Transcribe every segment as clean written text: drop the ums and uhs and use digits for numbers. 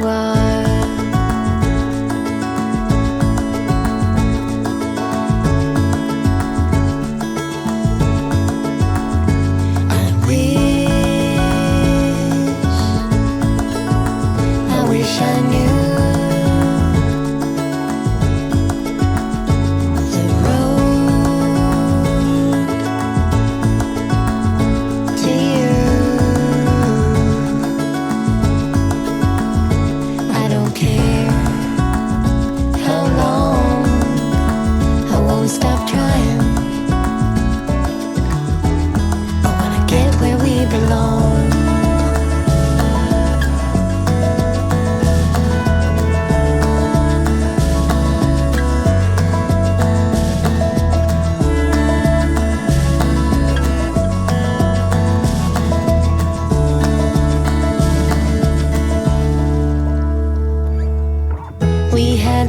are. I wish I knew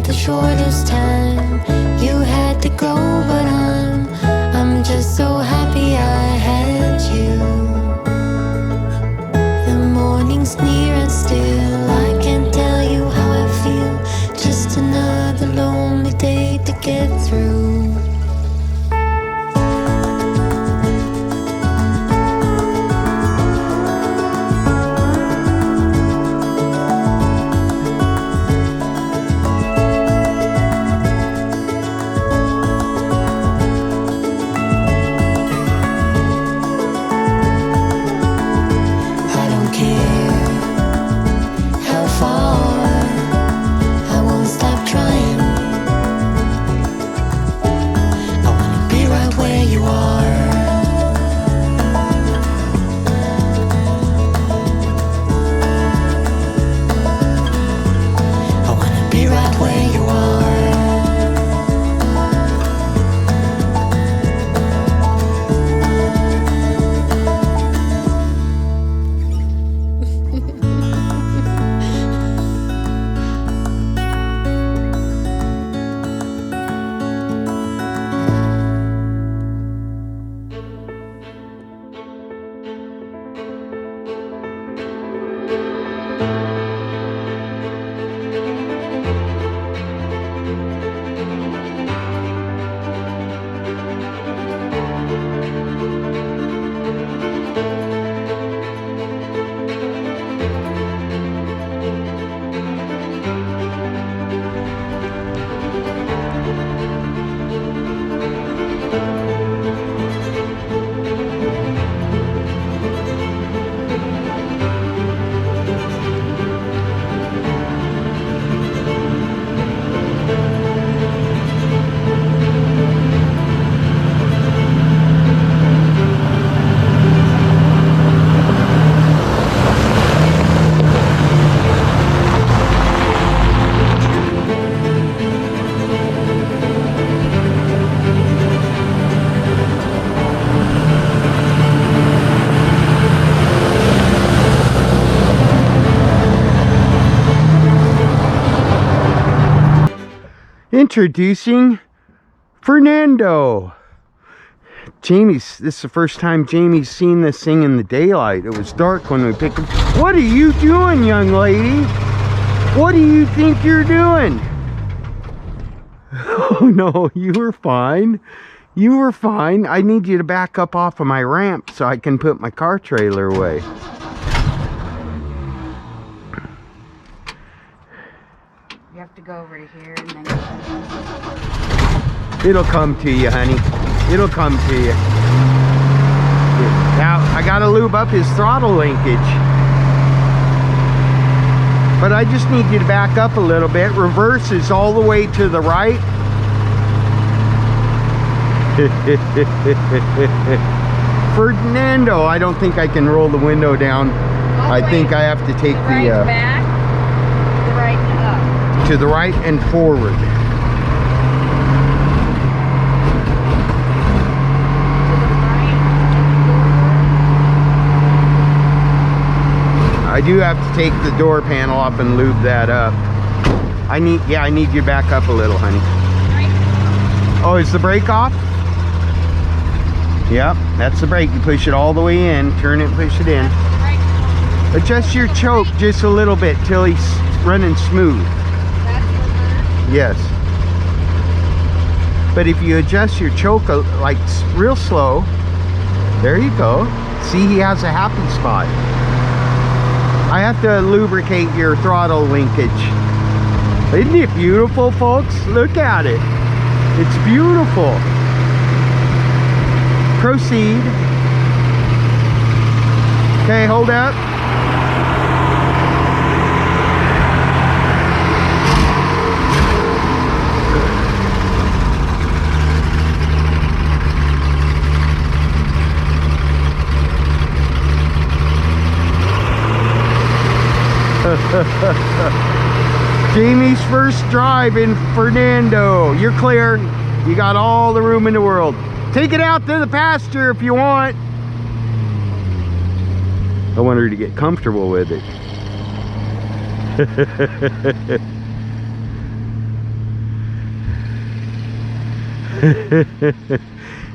the shortest time. You had to go, but I'm just so happy I had you. The morning's near and still I can't tell you how I feel. Just another lonely day to get through. Introducing Fernando. This is the first time Jamie's seen this thing in the daylight. It was dark when we picked him. What are you doing, young lady? What do you think you're doing? Oh no, you were fine. You were fine. I need you to back up off of my ramp so I can put my car trailer away. You have to go over to here and then it'll come to you, honey. It'll come to you. Now, I gotta lube up his throttle linkage. But I just need you to back up a little bit. Reverse is all the way to the right. Fernando, I don't think I can roll the window down. I think I have to take the back, the right and up. To the right and forward. I do have to take the door panel off and lube that up. I need you to back up a little, honey. Oh, is the brake off? Yep, that's the brake. You push it all the way in, turn it and push it in. Adjust your choke just a little bit till he running smooth. That's reverse. Yes. But if you adjust your choke like real slow, there you go. See, he has a happy spot. I have to lubricate your throttle linkage. Isn't it beautiful, folks? Look at it. It's beautiful. Proceed. Okay, hold up. Jamie's first drive in Fernando. You're clear. You got all the room in the world. Take it out to the pasture if you want. I want her to get comfortable with it.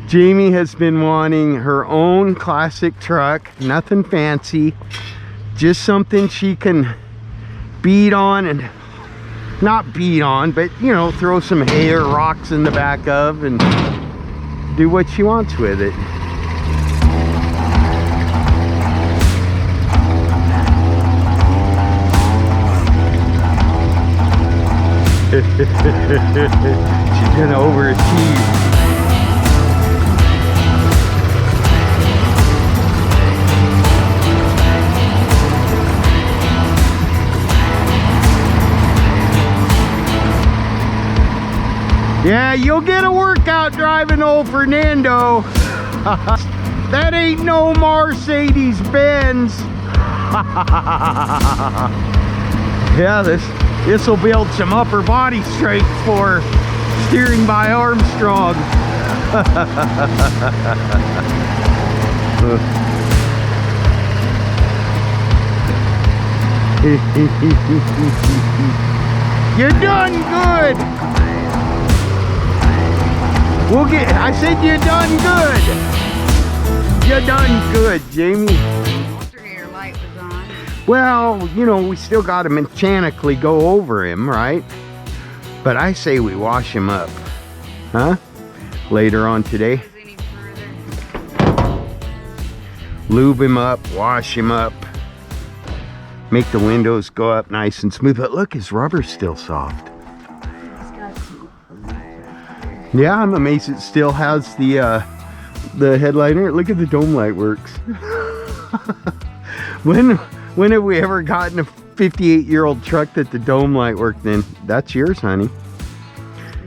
Jamie has been wanting her own classic truck. Nothing fancy. Just something she can beat on, and not beat on, but you know, throw some hay or rocks in the back of and do what she wants with it. She's gonna overachieve. Yeah, you'll get a workout driving old Fernando. That ain't no Mercedes Benz. Yeah, this will build some upper body strength for steering by Armstrong. You're done good. We'll get, I said you done good. You done good, Jamie. Alternator light was on. Well, you know, we still got to mechanically go over him, right? But I say we wash him up. Huh? Later on today. Any further. Lube him up, wash him up. Make the windows go up nice and smooth. But look, his rubber's still soft. Yeah, I'm amazed it still has the headliner. Look at the dome light works. When have we ever gotten a 58-year-old truck that the dome light worked in? That's yours, honey.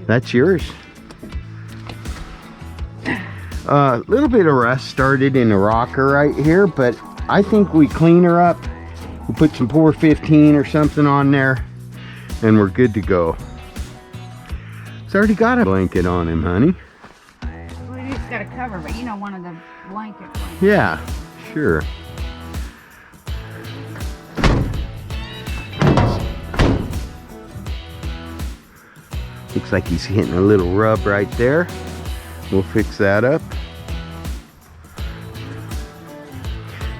That's yours. A little bit of rust started in the rocker right here, but I think we clean her up. We put some 415 or something on there, and we're good to go. It's already got a blanket on him, honey. Well, you just got a cover, but you know, one of the blanket ones. Yeah, sure. Looks like he's hitting a little rub right there. We'll fix that up.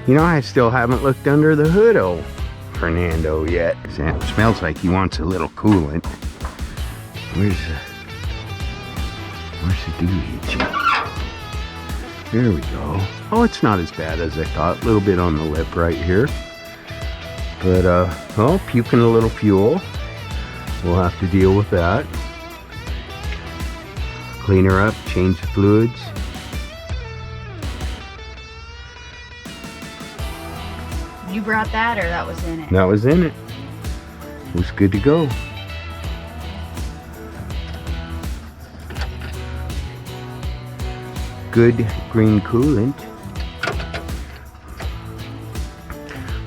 You know, I still haven't looked under the hood, oh Fernando, yet. It smells like he wants a little coolant. Where's the doohickey? There we go. Oh, it's not as bad as I thought. A little bit on the lip right here. But, oh, puking a little fuel. We'll have to deal with that. Clean her up, change the fluids. You brought that, or that was in it? That was in it. It was good to go. Good green coolant.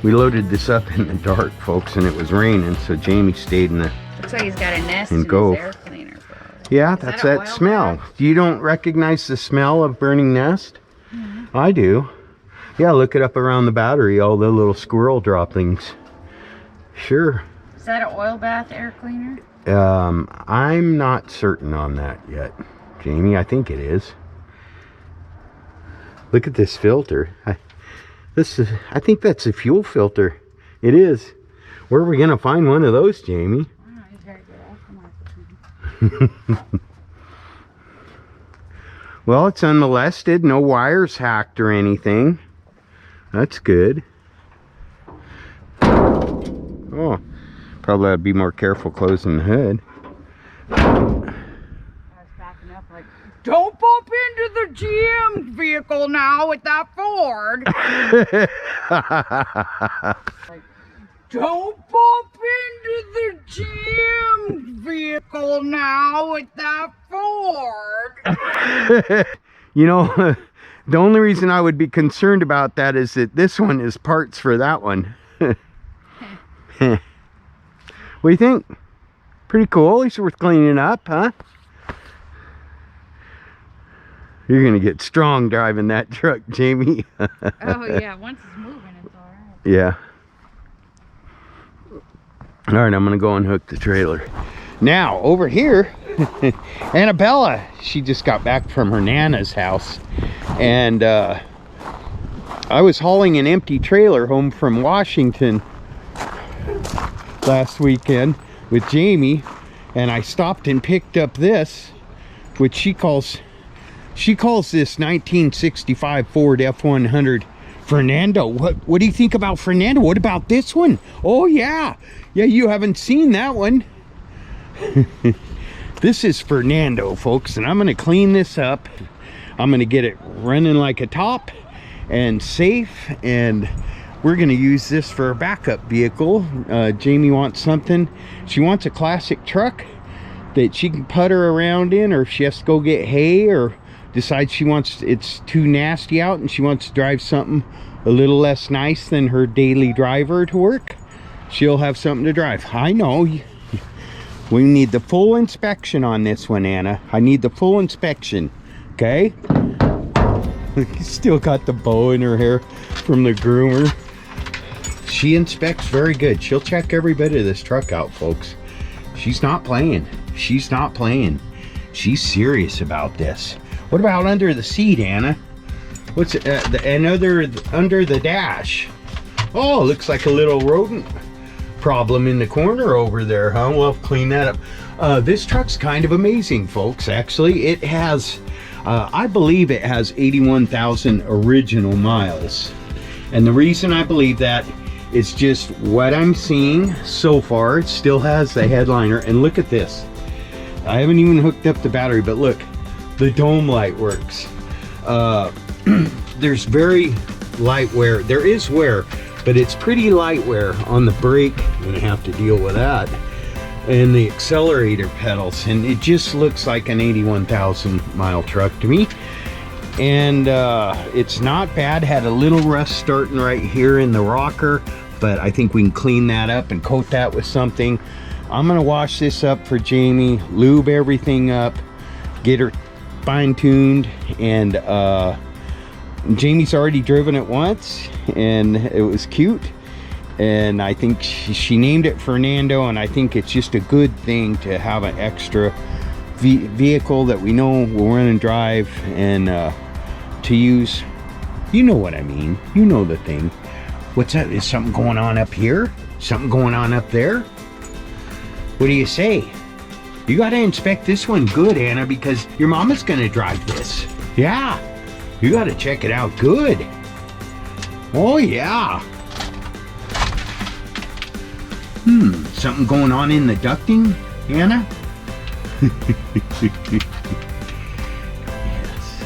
We loaded this up in the dark, folks, and it was raining, so Jamie stayed in the Looks like he's got a nest and in go. his air cleaner. Probably. Yeah, Is that's that that oil smell. bath? You don't recognize the smell of burning nest? Mm-hmm. I do. Yeah, look it up around the battery, all the little squirrel droppings. Sure. Is that an oil bath air cleaner? I'm not certain on that yet, Jamie. I think it is. Look at this filter. I think that's a fuel filter. It is. Where are we gonna find one of those, Jamie? Oh, he's very good. Well, it's unmolested, no wires hacked or anything. That's good. Oh, probably I'd be more careful closing the hood. I was backing up like, don't bump into the GM vehicle now with that Ford. Like, don't bump into the GM vehicle now with that Ford. You know, the only reason I would be concerned about that is that this one is parts for that one. What do you think? Pretty cool. It's worth cleaning up, huh? You're gonna get strong driving that truck, Jamie. Oh yeah, once it's moving, it's all right. Yeah. All right, I'm gonna go unhook the trailer. Now, over here, Annabella, she just got back from her Nana's house. And I was hauling an empty trailer home from Washington last weekend with Jamie. And I stopped and picked up this, which she calls this 1965 Ford F100 Fernando. What do you think about Fernando? What about this one? Oh yeah, you haven't seen that one. This is Fernando, folks, and I'm gonna clean this up. I'm gonna get it running like a top and safe, and we're gonna use this for a backup vehicle. Jamie wants something. She wants a classic truck that she can putter around in, or if she has to go get hay, or decides it's too nasty out and she wants to drive something a little less nice than her daily driver to work, she'll have something to drive. I know. We need the full inspection on this one, Anna. I need the full inspection, okay? Still got the bow in her hair from the groomer. She inspects very good. She'll check every bit of this truck out, folks. She's not playing. She's not playing. She's serious about this. What about under the seat, Anna? What's it? Under the dash? Oh, looks like a little rodent problem in the corner over there, huh? We'll have to clean that up. This truck's kind of amazing, folks. Actually, it has, I believe it has 81,000 original miles. And the reason I believe that is just what I'm seeing so far. It still has the headliner, and look at this. I haven't even hooked up the battery, but look, the dome light works. There's very light wear. There is wear, but it's pretty light wear on the brake. I'm gonna have to deal with that. And the accelerator pedals, and it just looks like an 81,000 mile truck to me. And it's not bad. Had a little rust starting right here in the rocker, but I think we can clean that up and coat that with something. I'm gonna wash this up for Jamie, lube everything up, get her fine-tuned, and Jamie's already driven it once and it was cute, and I think she named it Fernando, and I think it's just a good thing to have an extra vehicle that we know will run and drive, and to use. You know what I mean. You know the thing. What's that? Is something going on up here? Something going on up there? What do you say? You got to inspect this one good, Anna, because your mama's going to drive this. Yeah. You got to check it out good. Oh, yeah. Something going on in the ducting, Anna? Yes.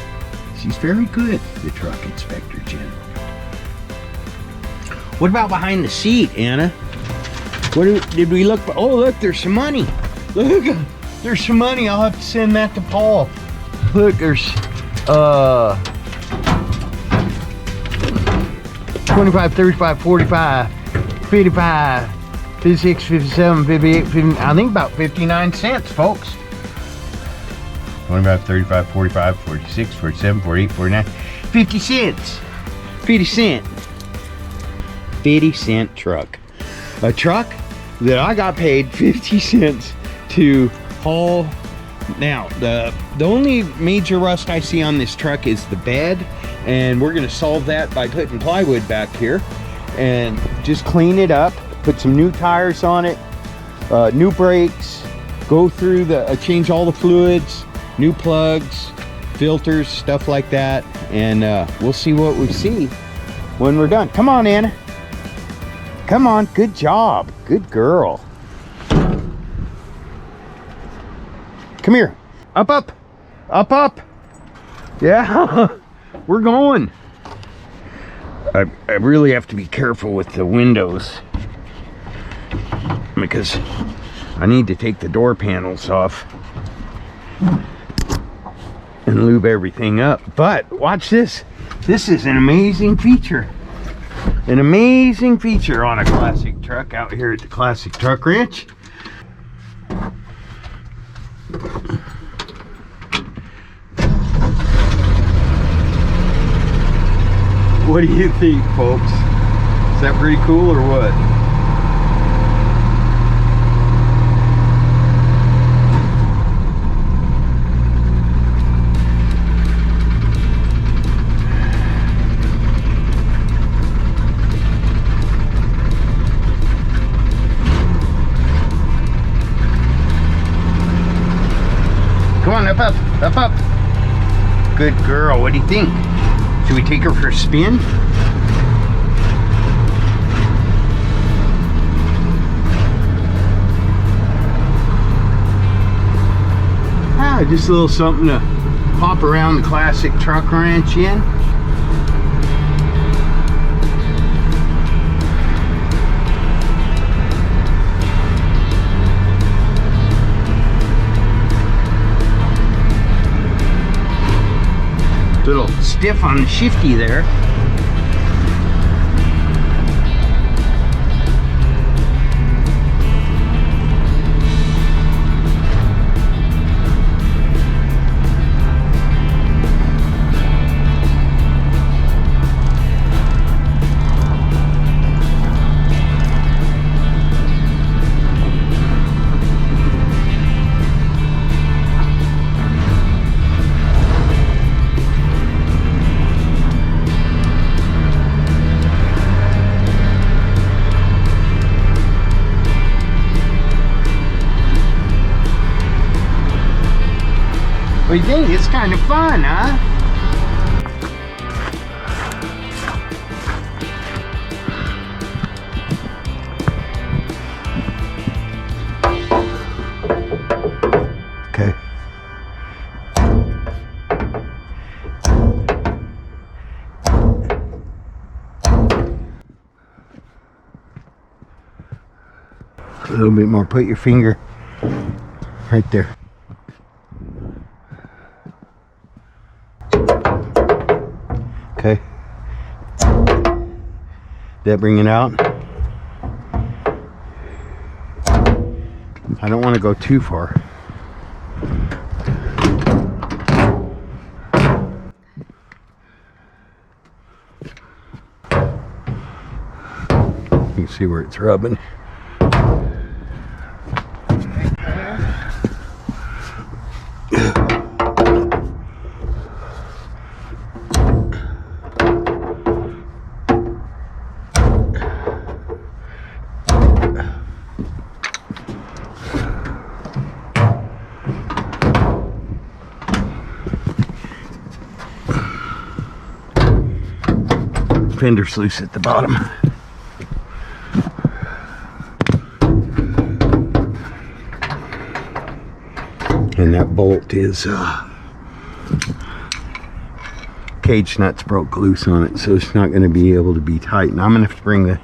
She's very good, the truck inspector general. What about behind the seat, Anna? Did we look? Oh, look, there's some money. Look, there's some money. I'll have to send that to Paul. Look, there's 25, 35, 45, 55, 56, 57, 58, 59, I think about 59 cents, folks. 25, 35, 45, 46, 47, 48, 49, 50 cents. 50 cent. 50 cent truck. A truck that I got paid 50 cents to haul. Now, the only major rust I see on this truck is the bed, and we're gonna solve that by putting plywood back here and just clean it up, put some new tires on it, new brakes, go through the, change all the fluids, new plugs, filters, stuff like that. And we'll see what we see when we're done. Come on, Anna. Come on, good job. Good girl. Come here. Up, up. Up, up. Yeah, we're going. I really have to be careful with the windows because I need to take the door panels off and lube everything up. But watch this. This is an amazing feature. An amazing feature on a classic truck out here at the Classic Truck Ranch. What do you think, folks? Is that pretty cool or what? Come on, up, up, up, up. Good girl. What do you think? Should we take her for a spin? Just a little something to pop around the Classic Truck Ranch in. Little stiff on the shifty there. What do you think? It's kind of fun, huh? Okay. A little bit more. Put your finger right there. Okay. That bring it out? I don't want to go too far. You can see where it's rubbing. Fender's loose at the bottom. And that bolt is cage nuts broke loose on it, so it's not going to be able to be tightened. I'm going to have to bring the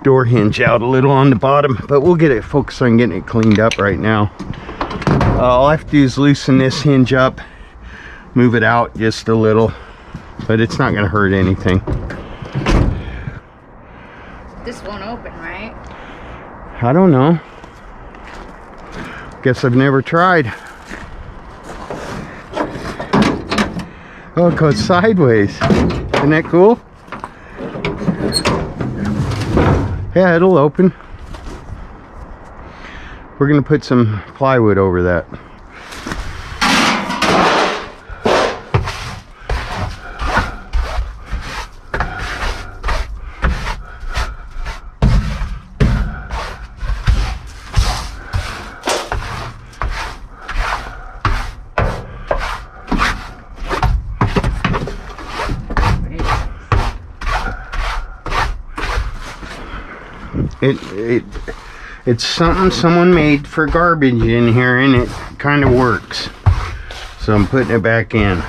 door hinge out a little on the bottom, but we'll get it focused on getting it cleaned up right now. All I have to do is loosen this hinge up, move it out just a little, but it's not going to hurt anything. This won't open, right? I don't know. Guess I've never tried. Oh, it goes sideways. Isn't that cool? Yeah, it'll open. We're gonna put some plywood over that. It's something someone made for garbage in here, and it kind of works. So I'm putting it back in.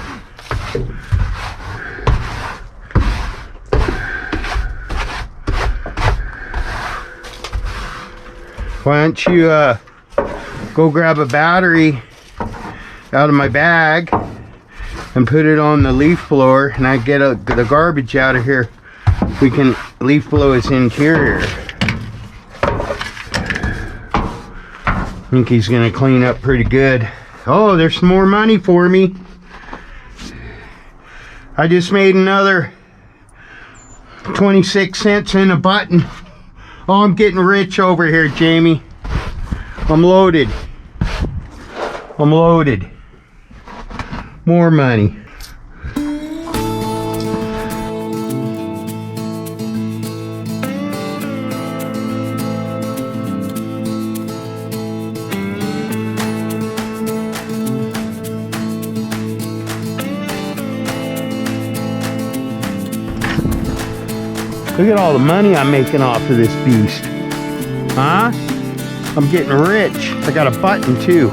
Why don't you go grab a battery out of my bag and put it on the leaf blower, and I get the garbage out of here. We can leaf blow its interior. I think he's gonna clean up pretty good. Oh, there's some more money for me. I just made another 26 cents in a button. Oh, I'm getting rich over here, Jamie. I'm loaded. I'm loaded. More money. Look at all the money I'm making off of this beast. Huh? I'm getting rich. I got a button too.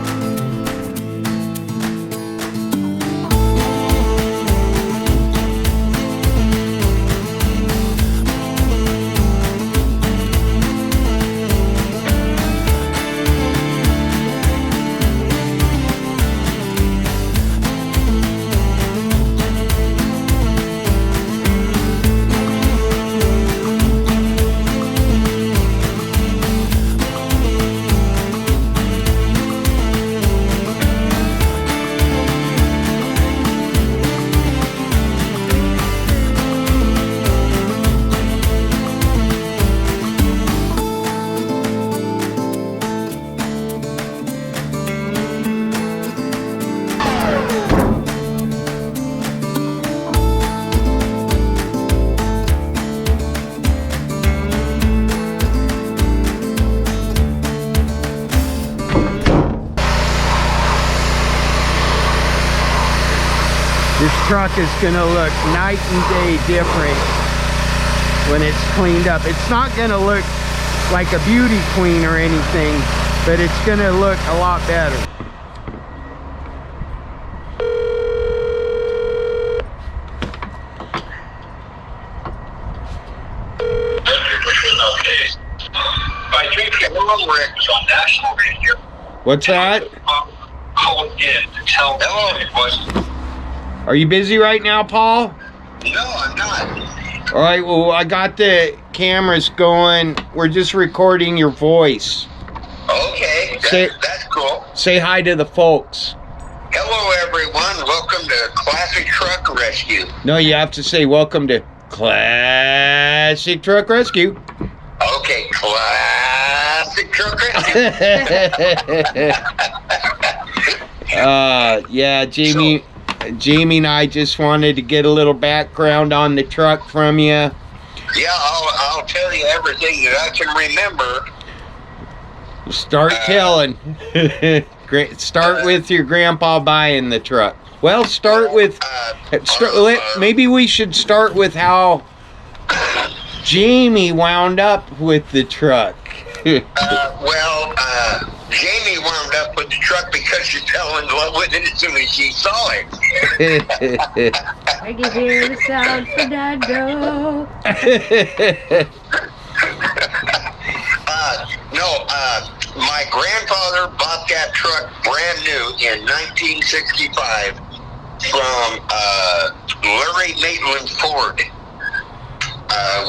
This truck is gonna look night and day different when it's cleaned up. It's not gonna look like a beauty queen or anything, but it's gonna look a lot better. I think the oil rigs on national radio. What's that? Called in to tell me it was. Are you busy right now, Paul? No, I'm not. All right, well, I got the cameras going. We're just recording your voice. Okay, that's cool. Say hi to the folks. Hello, everyone. Welcome to Classic Truck Rescue. No, you have to say welcome to Classic Truck Rescue. Okay, Classic Truck Rescue. Yeah, Jamie and I just wanted to get a little background on the truck from you. Yeah, I'll tell you everything that I can remember. Start telling. Start with your grandpa buying the truck. Well, maybe we should start with how Jamie wound up with the truck. Jamie wound up with the truck because she fell in love with it as soon as she saw it. I can hear the sound Fernando. My grandfather bought that truck brand new in 1965 from Larry Maitland Ford,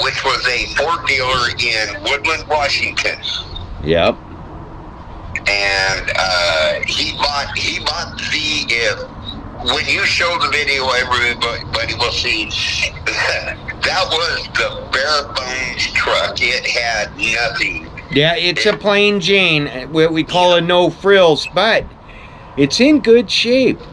which was a Ford dealer in Woodland, Washington. Yep. And he bought when you show the video, everybody will see that was the bare bones truck. It had nothing. Yeah, it's a plain Jane, what we call a no frills, but it's in good shape. The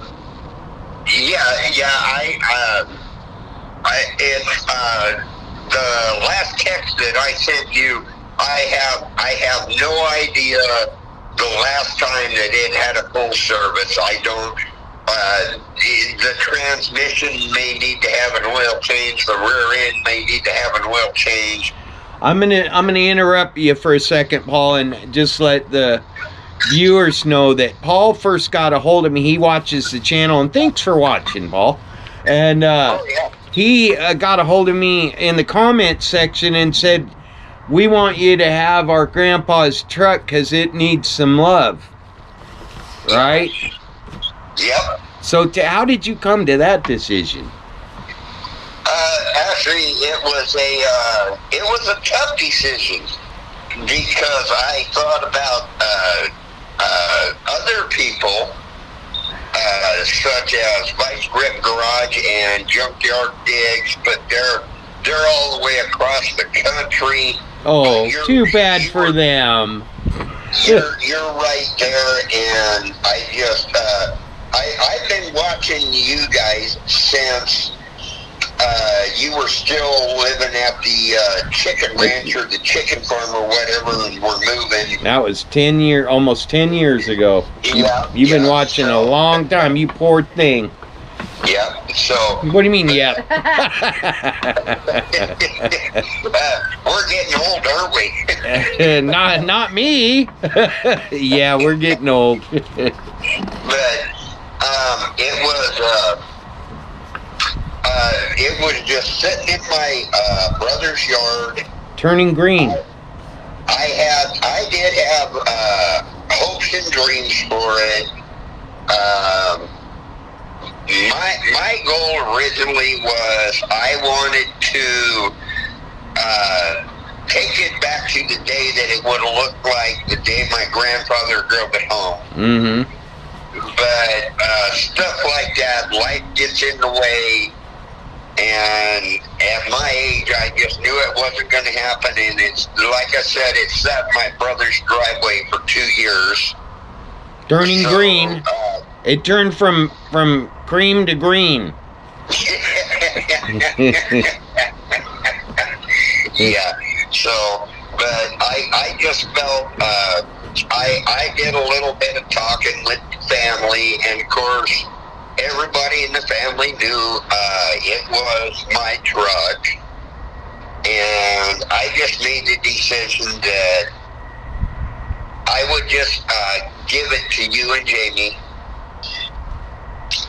last text that I sent you, I have no idea the last time that it had a full service. I don't. The transmission may need to have an oil change. The rear end may need to have an oil change. I'm gonna interrupt you for a second, Paul, and just let the viewers know that Paul first got a hold of me. He watches the channel, and thanks for watching, Paul. And he got a hold of me in the comment section and said, "We want you to have our grandpa's truck because it needs some love." Right? Yep. So how did you come to that decision? Actually, it was a tough decision because I thought about other people, such as Vice Grip Garage and Junkyard Digs, but they're all the way across the country. Oh, too bad for them. You're right there, and I just I've been watching you guys since you were still living at the chicken ranch or the chicken farm or whatever, and we're moving. That was almost 10 years ago. Yeah, You've been watching a long time, you poor thing. Yeah, so... What do you mean, yeah? We're getting old, aren't we? Not me. Yeah, we're getting old. But it was just sitting in my brother's yard. Turning green. I did have hopes and dreams for it. My goal originally was I wanted to take it back to the day that it would have looked like the day my grandfather drove it home. Mm-hmm. But stuff like that, life gets in the way, and at my age, I just knew it wasn't going to happen. And it's like I said, it sat in my brother's driveway for 2 years. Turning green. It turned from cream to green. Yeah. So, but I just felt I did a little bit of talking with the family, and of course, everybody in the family knew it was my truck, and I just made the decision that I would just give it to you and Jamie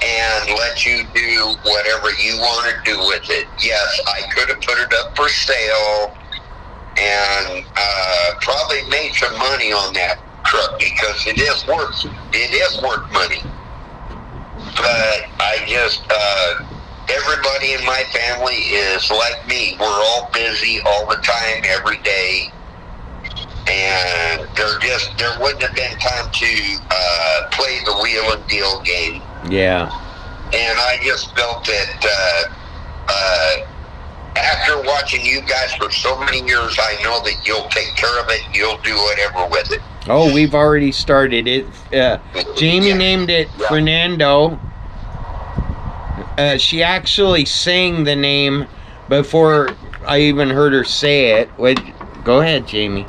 and let you do whatever you want to do with it. Yes, I could have put it up for sale and probably made some money on that truck because it is worth money. But I just everybody in my family is like me. We're all busy all the time, every day, and there wouldn't have been time to play the wheel and deal game. Yeah. And I just felt that after watching you guys for so many years, I know that you'll take care of it. You'll do whatever with it. Oh, we've already started it. Jamie named it Fernando. She actually sang the name before I even heard her say it. Go ahead, Jamie.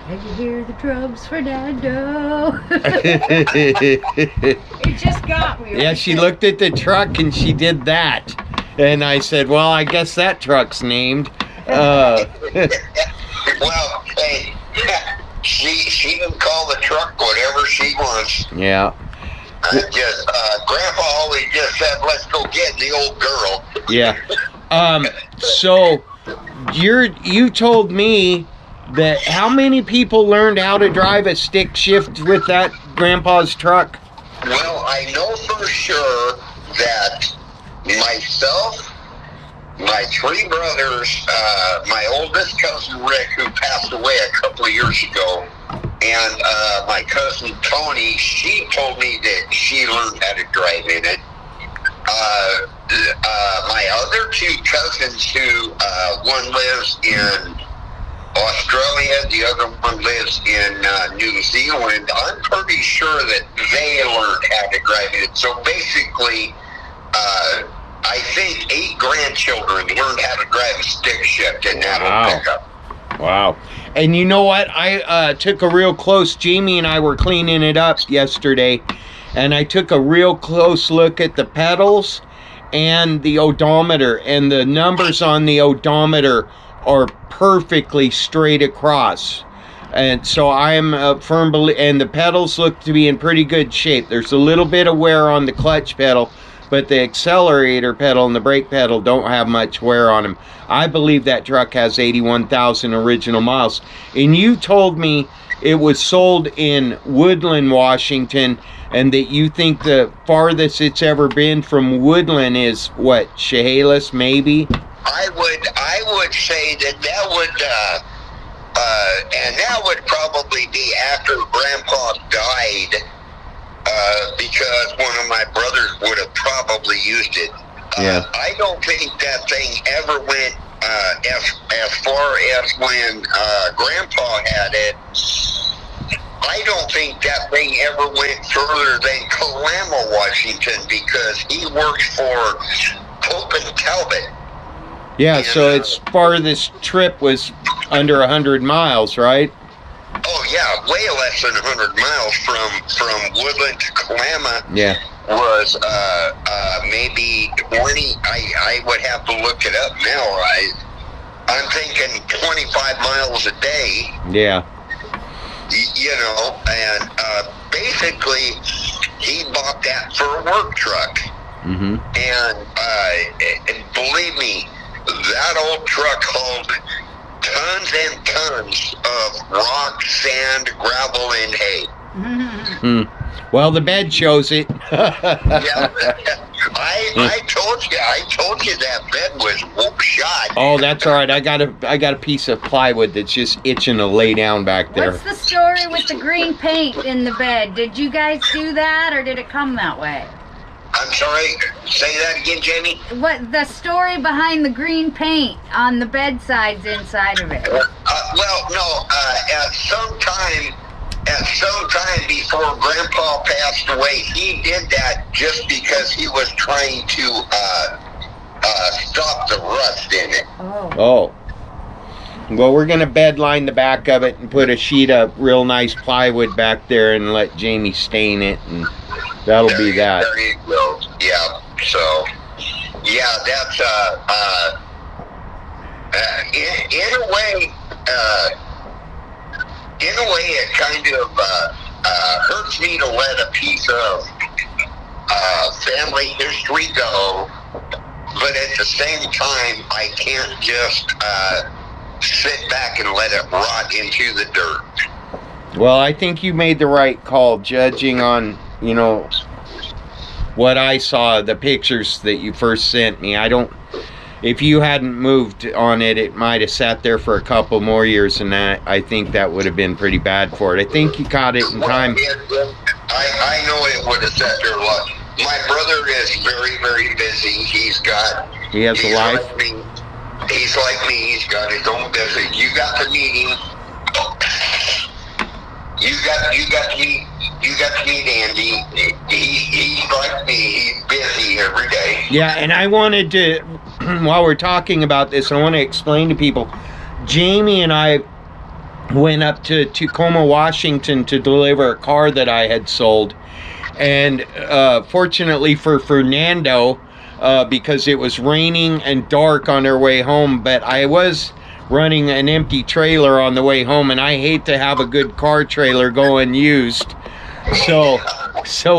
Did you hear the drums, Fernando? It just got me. Yeah, she looked at the truck and she did that. And I said, well, I guess that truck's named. Well, hey, she can call the truck whatever she wants. Yeah. Grandpa always just said, let's go get the old girl. Yeah. So you told me that how many people learned how to drive a stick shift with that grandpa's truck? Well, I know for sure that myself, my 3 brothers, my oldest cousin Rick, who passed away a couple of years ago, and my cousin Tony, she told me that she learned how to drive in it. My other 2 cousins, who one lives in Australia, the other one lives in New Zealand, I'm pretty sure that they learned how to drive it. So basically, I think 8 grandchildren learned how to drive a stick shift in that old pickup. Wow. And you know what? I took a real close, Jamie and I were cleaning it up yesterday, and I took a real close look at the pedals and the odometer, and the numbers on the odometer are perfectly straight across. And so I'm a firm believer, and the pedals look to be in pretty good shape. There's a little bit of wear on the clutch pedal, but the accelerator pedal and the brake pedal don't have much wear on them. I believe that truck has 81,000 original miles. And you told me it was sold in Woodland, Washington, and that you think the farthest it's ever been from Woodland is what, Chehalis maybe? I would say that would and that would probably be after Grandpa died, because one of my brothers would have probably used it. Yeah. I don't think that thing ever went as far as when Grandpa had it. I don't think that thing ever went further than Kalama, Washington, because he works for Pope and Talbot. Yeah, and, so its farthest trip was under 100 miles, right? Oh yeah, way less than 100 miles from Woodland to Kalama. Yeah. Was maybe 20. I would have to look it up now. I'm thinking 25 miles a day. Yeah. You know, and basically he bought that for a work truck. Mm-hmm. And believe me, that old truck hauled tons and tons of rock, sand, gravel, and hay. Mm. Well, the bed shows it. Yeah, I told you that bed was shot. Oh, that's all right. I got a piece of plywood that's just itching to lay down back there. What's the story with the green paint in the bed? Did you guys do that, or did it come that way? I'm sorry, say that again, Jamie? What the story behind the green paint on the bedsides inside of it? Well, no, at some time before Grandpa passed away, he did that just because he was trying to stop the rust in it. Oh. Well, we're going to bed line the back of it and put a sheet of real nice plywood back there and let Jamie stain it, and that'll be that. There you go. Yeah. So, yeah, that's in a way, it kind of hurts me to let a piece of family history go, but at the same time, I can't just sit back and let it rot into the dirt. Well, I think you made the right call, judging on, you know, what I saw, the pictures that you first sent me. If you hadn't moved on it, it might have sat there for a couple more years, and that, I think that would have been pretty bad for it. I think you caught it in time. I know it would have sat there a lot. My brother is very, very busy. He has a life? Like me. He's like me. He's got his own business. You got to meet him. You got to meet Andy. He's like me. He's busy every day. Yeah, and I wanted to, while we're talking about this, I want to explain to people, Jamie and I went up to Tacoma, Washington to deliver a car that I had sold. And fortunately for Fernando, because it was raining and dark on our way home, but I was running an empty trailer on the way home, and I hate to have a good car trailer go unused. So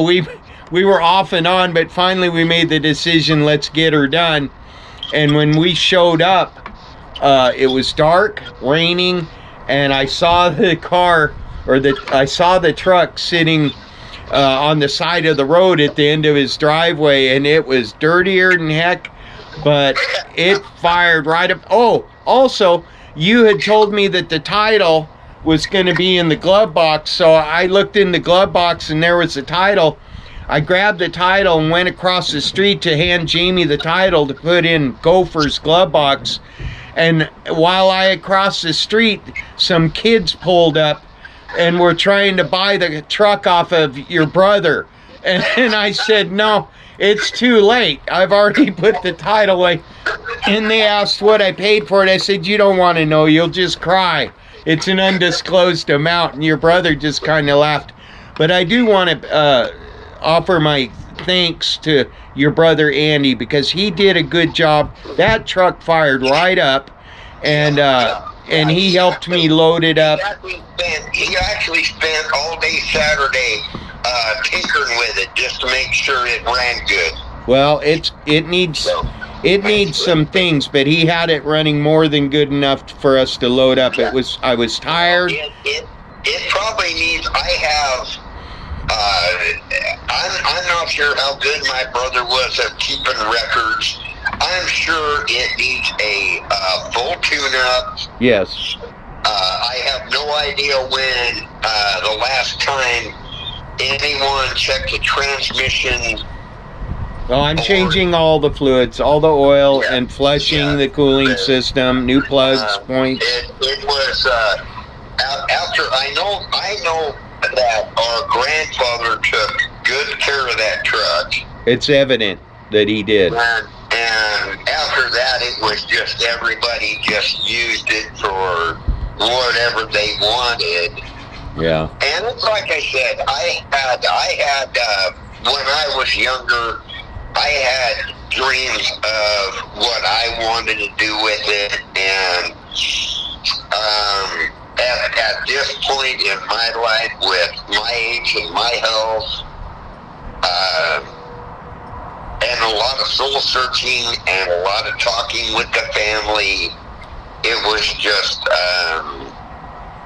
we were off and on, but finally we made the decision, let's get her done. And when we showed up, it was dark, raining, and I saw the car, I saw the truck sitting on the side of the road at the end of his driveway, and it was dirtier than heck, but it fired right up. Oh, also, you had told me that the title was going to be in the glove box, so I looked in the glove box and there was the title. I grabbed the title and went across the street to hand Jamie the title to put in Gopher's glove box, and while I crossed the street, some kids pulled up and were trying to buy the truck off of your brother, and I said, no, it's too late. I've already put the title away. And they asked what I paid for it. I said, you don't want to know, you'll just cry. It's an undisclosed amount. And your brother just kind of laughed. But I do want to offer my thanks to your brother Andy, because he did a good job. That truck fired right up, and he helped me load it up. He actually spent all day Saturday tinkering with it just to make sure it ran good. Well, it needs some things, but he had it running more than good enough for us to load up. I was tired. It probably needs. I'm not sure how good my brother was at keeping records. I'm sure it needs a full tune-up. Yes. I have no idea when the last time anyone checked the transmission. Well, I'm changing all the fluids, all the oil, and flushing the cooling system, new plugs, points. It was after I know that our grandfather took good care of that truck. It's evident that he did. And after that, it was just everybody just used it for whatever they wanted. Yeah. And it's like I said, I had when I was younger, I had dreams of what I wanted to do with it, and at this point in my life, with my age and my health, and a lot of soul searching and a lot of talking with the family, it was just,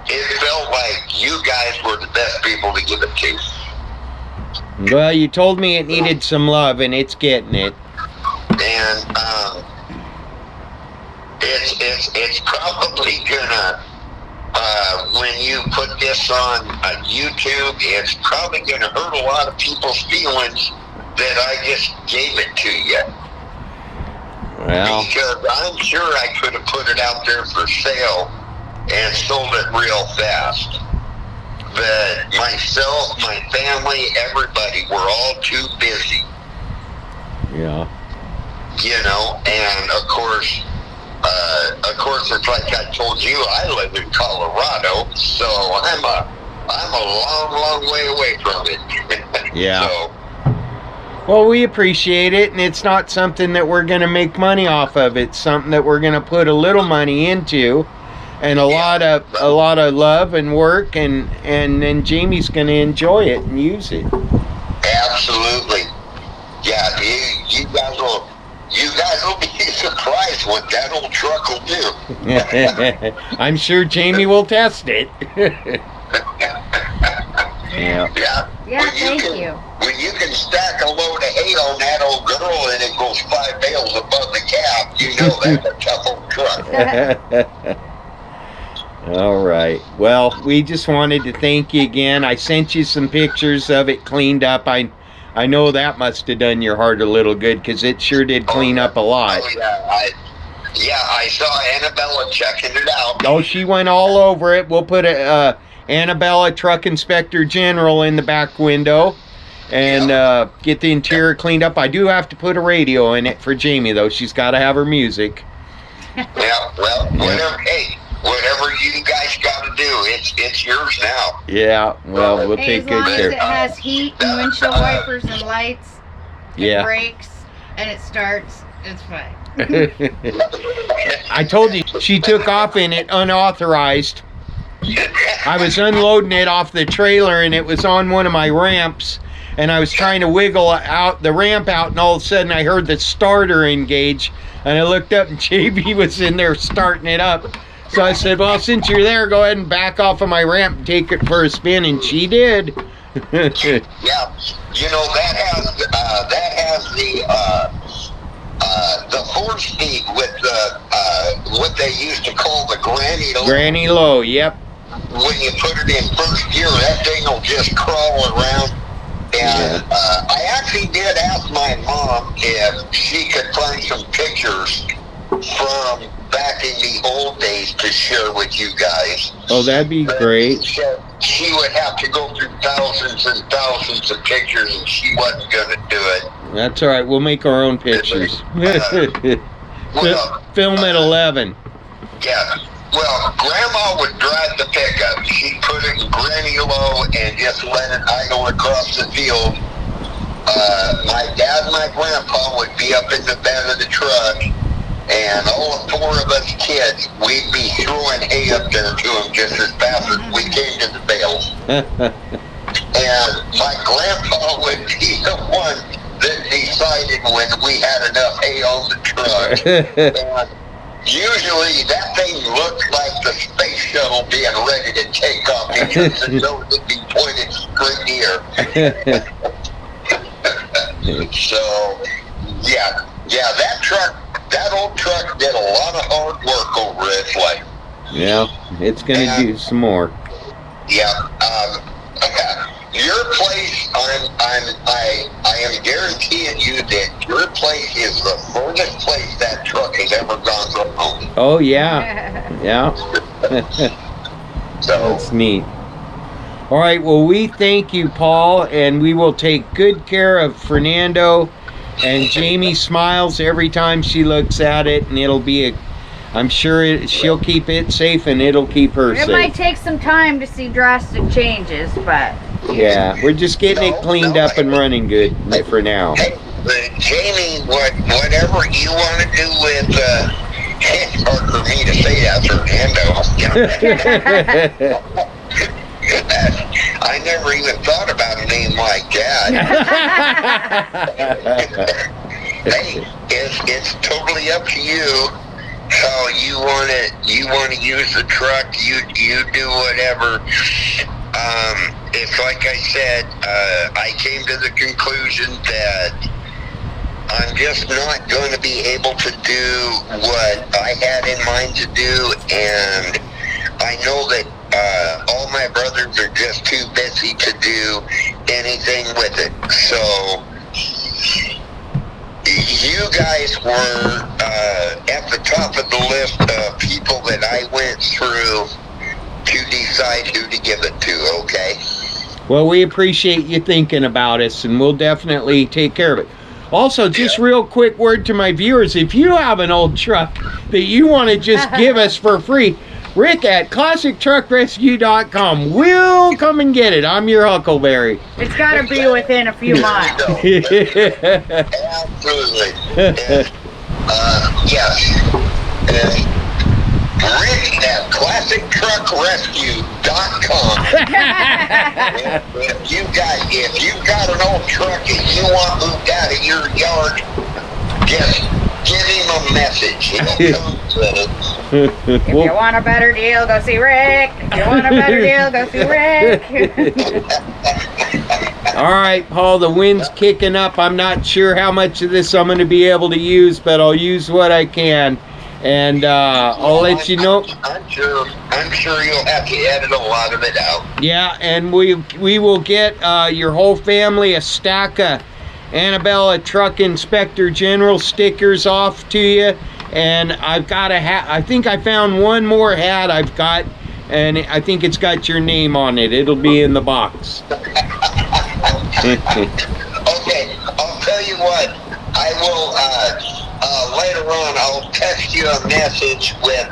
it felt like you guys were the best people to give it to. Well, you told me it needed some love, and it's getting it. And it's probably gonna, when you put this on YouTube, it's probably gonna hurt a lot of people's feelings that I just gave it to you. Well, because I'm sure I could have put it out there for sale and sold it real fast. But myself, my family, everybody, we're all too busy. Yeah. You know, and of course, it's like I told you, I live in Colorado, so I'm a long way away from it. Yeah. So, well, we appreciate it, and it's not something that we're going to make money off of. It's something that we're going to put a little money into, and a lot of love and work, and then Jamie's going to enjoy it and use it. Absolutely. Yeah, you guys will be surprised what that old truck will do. I'm sure Jamie will test it. Yeah. Yeah, thank you. When you can stack a load of hay on that old girl and it goes 5 bales above the cab, you know that's a tough old truck. All right. Well, we just wanted to thank you again. I sent you some pictures of it cleaned up. I know that must have done your heart a little good, because it sure did clean up a lot. Oh, yeah. I saw Annabella checking it out. Oh, she went all over it. We'll put a Annabella Truck Inspector General in the back window and get the interior cleaned up. I do have to put a radio in it for Jamie, though. She's got to have her music. Yeah, well, whatever you guys got to do, it's yours now. Yeah, well, we'll take good care. As long as it has heat and windshield wipers and lights and brakes and it starts, it's fine. I told you, she took off in it unauthorized. I was unloading it off the trailer, and it was on one of my ramps, and I was trying to wiggle out the ramp out, and all of a sudden I heard the starter engage, and I looked up, and JB was in there starting it up. So I said, well, since you're there, go ahead and back off of my ramp and take it for a spin, and she did. Yeah, you know, that has the 4-speed with what they used to call the granny low. Granny low, yep. When you put it in first gear, that thing will just crawl around. And I actually did ask my mom if she could find some pictures from back in the old days to share with you guys. Oh, that'd be great. She would have to go through thousands and thousands of pictures, and she wasn't going to do it. That's all right. We'll make our own pictures. Film at 11. Yeah. Well, Grandma would drive the pickup. She'd put it in granny low and just let it idle across the field. My dad and my grandpa would be up in the bed of the truck, And all 4 of us kids, we'd be throwing hay up there to them just as fast as we came to the bales. And my grandpa would be the one that decided when we had enough hay on the truck. And usually that thing looked like the space shuttle being ready to take off because the nose would be pointed straight here. So, yeah, that old truck did a lot of hard work over its life. Yeah, it's gonna do some more. Yeah, your place, I am guaranteeing you that your place is the furthest place that truck has ever gone from home. Oh yeah, yeah. So that's neat. All right, well, we thank you, Paul, and we will take good care of Fernando. And Jamie smiles every time she looks at it, and it'll be I'm sure she'll keep it safe, and it'll keep her safe. It might take some time to see drastic changes, but yeah, we're just getting it cleaned up and running good for now. Hey, Jamie, whatever you want to do with, it's hard for me to say that, Fernando. I never even thought about a name like that. Hey, it's totally up to you how you want to use the truck. You do whatever. It's like I said, I came to the conclusion that I'm just not going to be able to do what I had in mind to do, and I know that all my brothers are just too busy to do anything with it. So you guys were at the top of the list of people that I went through to decide who to give it to, okay? Well, we appreciate you thinking about us, and we'll definitely take care of it. Also, just real quick word to my viewers, if you have an old truck that you want to just give us for free, Rick at ClassicTruckRescue.com. We'll come and get it. I'm your Huckleberry. it's got to be within a few miles. Absolutely. Yes. Rick at ClassicTruckRescue.com. If you've got an old truck and you want moved out of your yard, just give him a message. He'll come with it. If you want a better deal, go see Rick. If you want a better deal, go see Rick. All right, Paul, the wind's kicking up. I'm not sure how much of this I'm going to be able to use, but I'll use what I can. And I'll let you know. I'm sure you'll have to edit a lot of it out. Yeah, and we will get your whole family a stack of Annabella Truck Inspector General stickers off to you. And I've got a hat. I think I found one more hat I've got, and I think it's got your name on it. It'll be in the box. Okay, I'll tell you what. I will later on. I'll text you a message with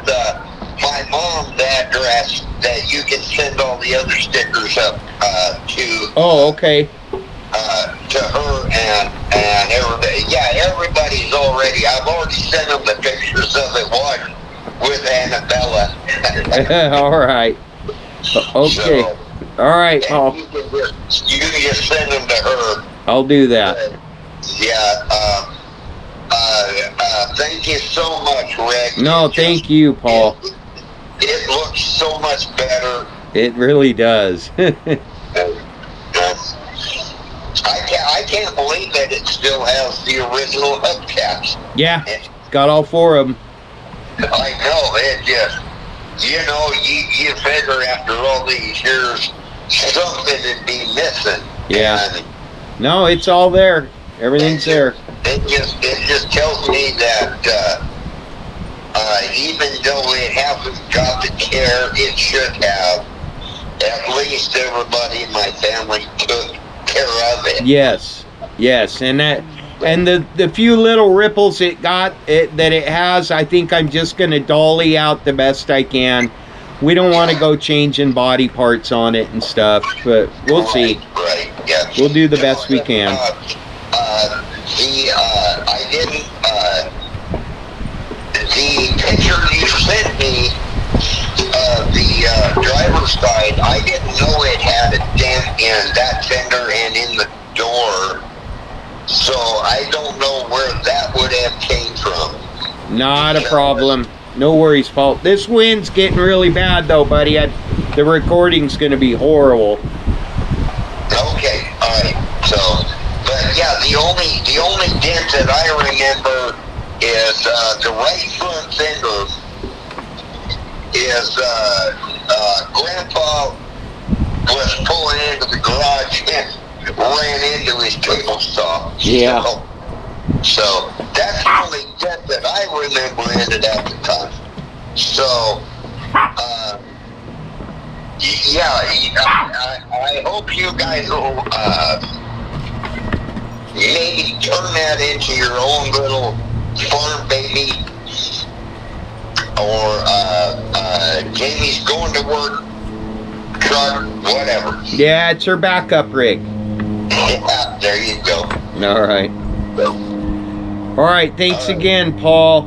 my mom's address that you can send all the other stickers up to. Oh, okay. To her and everybody. Yeah, everybody's already. I've already sent them the pictures of it washed with Annabella. All right. Okay. So, all right, Paul. You can just send them to her. I'll do that. Thank you so much, Rick. No, thank you, Paul. It looks so much better. It really does. I can't believe that it still has the original hubcaps. Yeah, got all 4 of them. I know, it just, you figure after all these years, something would be missing. Yeah. And no, it's all there. Everything's there. It just tells me that even though it hasn't got the care it should have, at least everybody in my family took care of it. Yes, and the few little ripples that it has, I think I'm just gonna dolly out the best I can. We don't want to go changing body parts on it and stuff, but we'll see. Right, yeah. We'll do the best we can. I didn't Not a problem. No worries, Paul. This wind's getting really bad though, buddy. The recording's gonna be horrible. Okay, alright. So, but yeah, the only dent that I remember is the right front fender is Grandpa was pulling into the garage and ran into his table saw. Yeah. So that's the only dent that I remember in it at the time. So, yeah, I hope you guys will maybe turn that into your own little farm baby, or Jamie's going to work truck, whatever. Yeah, it's her backup rig. Yeah, there you go. All right. All right, thanks again, Paul.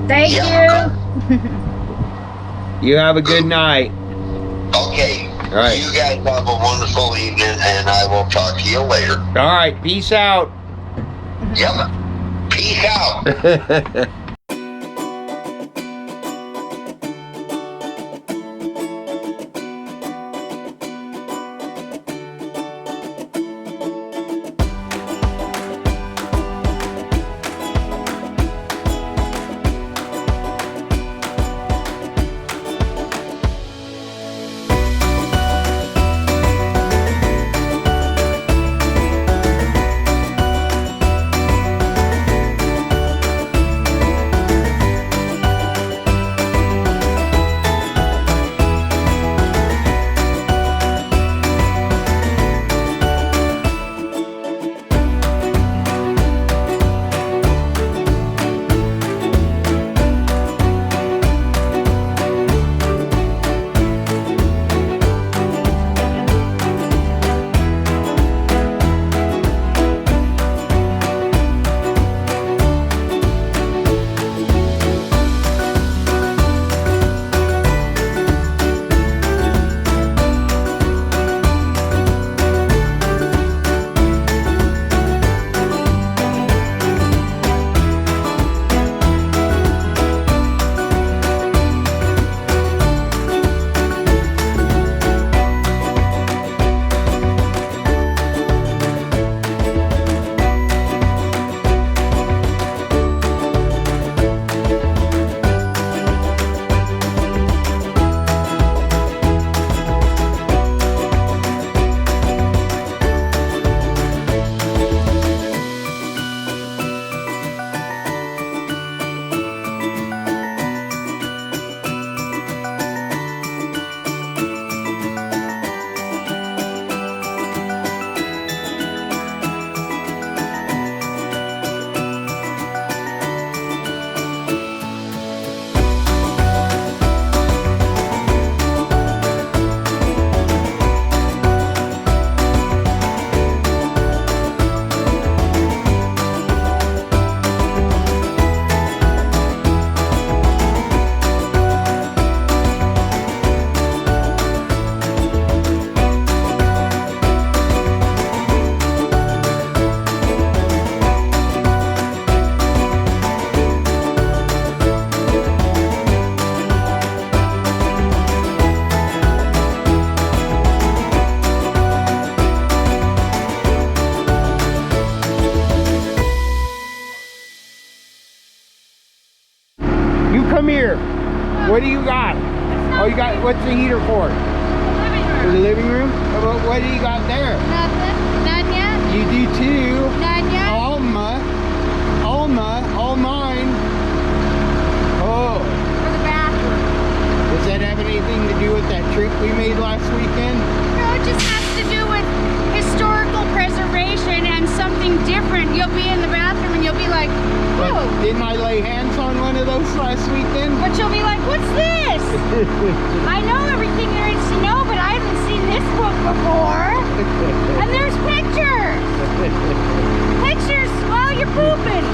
Thank you. You have a good night. Okay. All right. You guys have a wonderful evening, and I will talk to you later. All right, peace out. Yep. Peace out. Come here. What do you got? Oh, you got, what's the heater for? For the living room? What do you got there? Nothing. None yet. You do too. None yet. Alma, all mine. Oh. For the bathroom. Does that have anything to do with that trip we made last weekend? No, it just has to do with historical preservation and something different. You'll be in the bathroom and you'll be like, whoa. Didn't I lay hands on one of those last weekend? But you'll be like, what's this? I know everything there is to know, but I haven't seen this book before. And there's pictures. Pictures while you're pooping.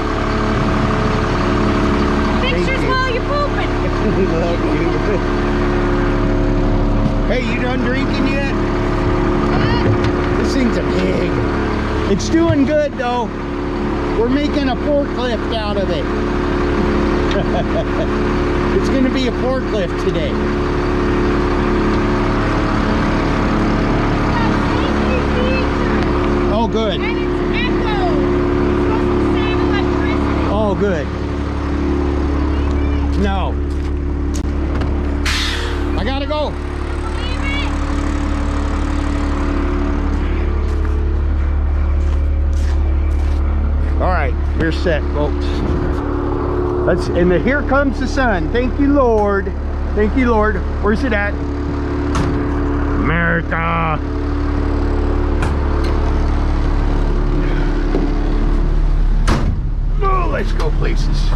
Pictures while you're pooping. Love you. Hey, you done drinking yet? This thing's a pig. It's doing good though. We're making a forklift out of it. It's going to be a forklift today. Oh, good. And it's echo. It's supposed to save electricity. Oh, good. No. I gotta go. Believe it? All right, we're set, folks. Here comes the sun. Thank you, Lord. Thank you, Lord. Where's it at? America. Oh, let's go places.